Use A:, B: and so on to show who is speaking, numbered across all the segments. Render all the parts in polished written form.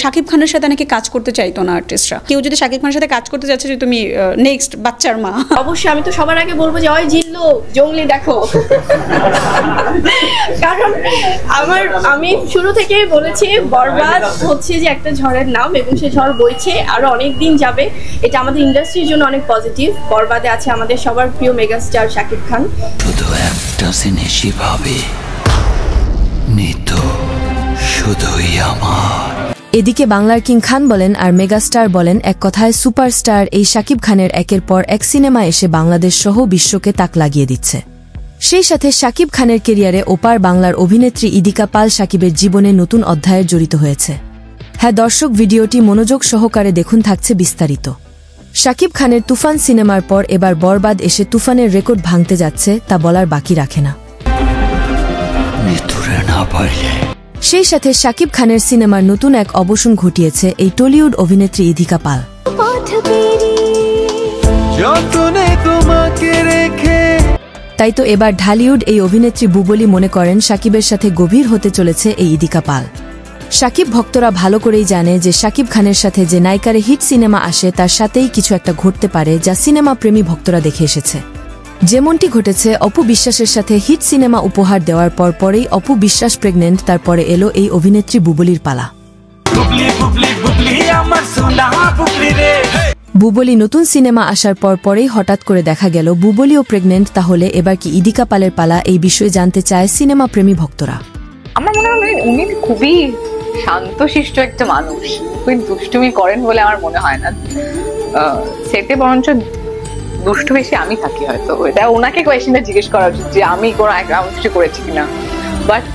A: শাকিব খানের সাথে নাকি কাজ করতে চাইতো না আর্টিস্টরা। কেউ যদি শাকিব খানের সাথে কাজ করতে যাচ্ছে যে তুমি নেক্সট বাচ্চার মা,
B: অবশ্যই আমি তো সবার আগে বলবো যে ওই জিল্লু জঙ্গলি দেখো। কারণ আমি শুরু থেকেই বলেছি বরবাদ হচ্ছে যে একটা ঝড়ের নাম এবং সেই ঝড় বইছে আরো অনেক দিন যাবে। এটা আমাদের ইন্ডাস্ট্রির জন্য অনেক পজিটিভ। বরবাদে আছে আমাদের সবার প্রিয় মেগাস্টার শাকিব খান।
C: শুধু একটা জিনিসই ভাবি, নিতো শুধুই আমার।
D: এদিকে বাংলার কিং খান বলেন আর মেগাস্টার বলেন, এক কথায় সুপারস্টার এই শাকিব খানের একের পর এক সিনেমা এসে বাংলাদেশ সহ বিশ্বকে তাক লাগিয়ে দিচ্ছে। সেই সাথে শাকিব খানের কেরিয়ারে ওপার বাংলার অভিনেত্রী ইদিকা পাল শাকিবের জীবনে নতুন অধ্যায়ে জড়িত হয়েছে। হ্যাঁ দর্শক, ভিডিওটি মনোযোগ সহকারে দেখুন, থাকছে বিস্তারিত। শাকিব খানের তুফান সিনেমার পর এবার বরবাদ এসে তুফানের রেকর্ড ভাঙতে যাচ্ছে, তা বলার বাকি রাখে না। সেই সাথে শাকিব খানের সিনেমার নতুন এক অবসান ঘটিয়েছে এই টলিউড অভিনেত্রী ইদিকা পাল। তাই তো এবার ঢালিউড এই অভিনেত্রী বুবলি মনে করেন শাকিবের সাথে গভীর হতে চলেছে এই ইদিকা পাল। শাকিব ভক্তরা ভালো করেই জানে যে শাকিব খানের সাথে যে নায়িকারে হিট সিনেমা আসে তার সাথেই কিছু একটা ঘটতে পারে, যা সিনেমা প্রেমী ভক্তরা দেখে এসেছে। যেমনটি ঘটেছে অপু বিশ্বাসের সাথে হিট সিনেমা উপহার দেওয়ার পরেই অপু বিশ্বাস প্রেগনেন্ট, তারপরে এলো এই অভিনেত্রী বুবলির পালা। বুবলি নতুন সিনেমা আসার পরেই হঠাৎ করে দেখা গেল বুবলিও প্রেগনেন্ট। তাহলে এবার কি ইদিকা পালের পালা? এই বিষয়ে জানতে চায় সিনেমা প্রেমী ভক্তরা।
E: আমার মনে হয় উনি খুবই শান্তশিষ্ট একটা মানুষ, খুবই দুষ্টুমি করেন বলে আমার মনে হয় না। সেটে বরঞ্চ দুষ্টু বেশি আমি থাকি হয়তো। এটা ওনাকে কোয়েশ্চেনটা জিজ্ঞেস করা উচিত যে আমি কোনো কিছু করেছি কিনা। বাট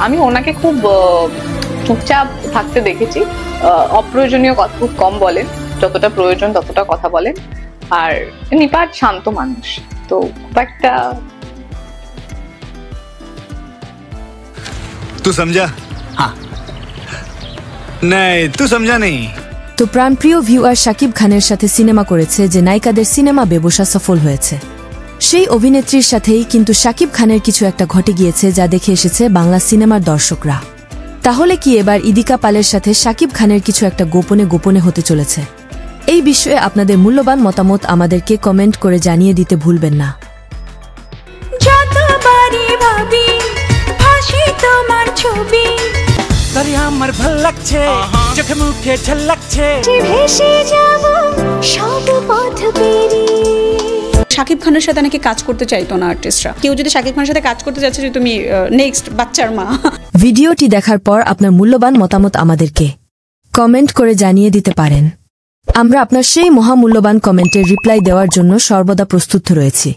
E: আমি ওনাকে খুব চুপচাপ থাকতে দেখেছি। অপ্রয়োজনীয় কথা খুব কম বলেন, যতটা প্রয়োজন ততটা কথা বলেন। আর নিপাট শান্ত মানুষ, তো খুব একটা।
F: तू समझा? हाँ नहीं तू समझा नहीं।
D: তো প্রাণপ্রিয় ভিউয়ার শাকিব খানের সাথে সিনেমা করেছে যে নায়িকাদের সিনেমা ব্যবসা সফল হয়েছে, সেই অভিনেত্রীর সাথেই কিন্তু শাকিব খানের কিছু একটা ঘটে গিয়েছে, যা দেখে এসেছে বাংলা সিনেমার দর্শকরা। তাহলে কি এবার ইদিকা পালের সাথে শাকিব খানের কিছু একটা গোপনে হতে চলেছে? এই বিষয়ে আপনাদের মূল্যবান মতামত আমাদেরকে কমেন্ট করে জানিয়ে দিতে ভুলবেন না। তোমার ছবি আমার ভাল লাগছে, চোখে মুখে ঝলকছে, ভেসে যাব সব পথ পেরিয়ে।
A: শাকিব খানের সাথে নাকি কাজ করতে চাইতো না আর্টিস্টরা। কেউ যদি শাকিব খানের সাথে কাজ করতে যাচ্ছে যে তুমি নেক্সট বাচ্চার মা।
D: ভিডিওটি দেখার পর আপনার মূল্যবান মতামত আমাদেরকে কমেন্ট করে জানিয়ে দিতে পারেন। আমরা আপনার সেই মহামূল্যবান কমেন্টের রিপ্লাই দেওয়ার জন্য সর্বদা প্রস্তুত রয়েছি।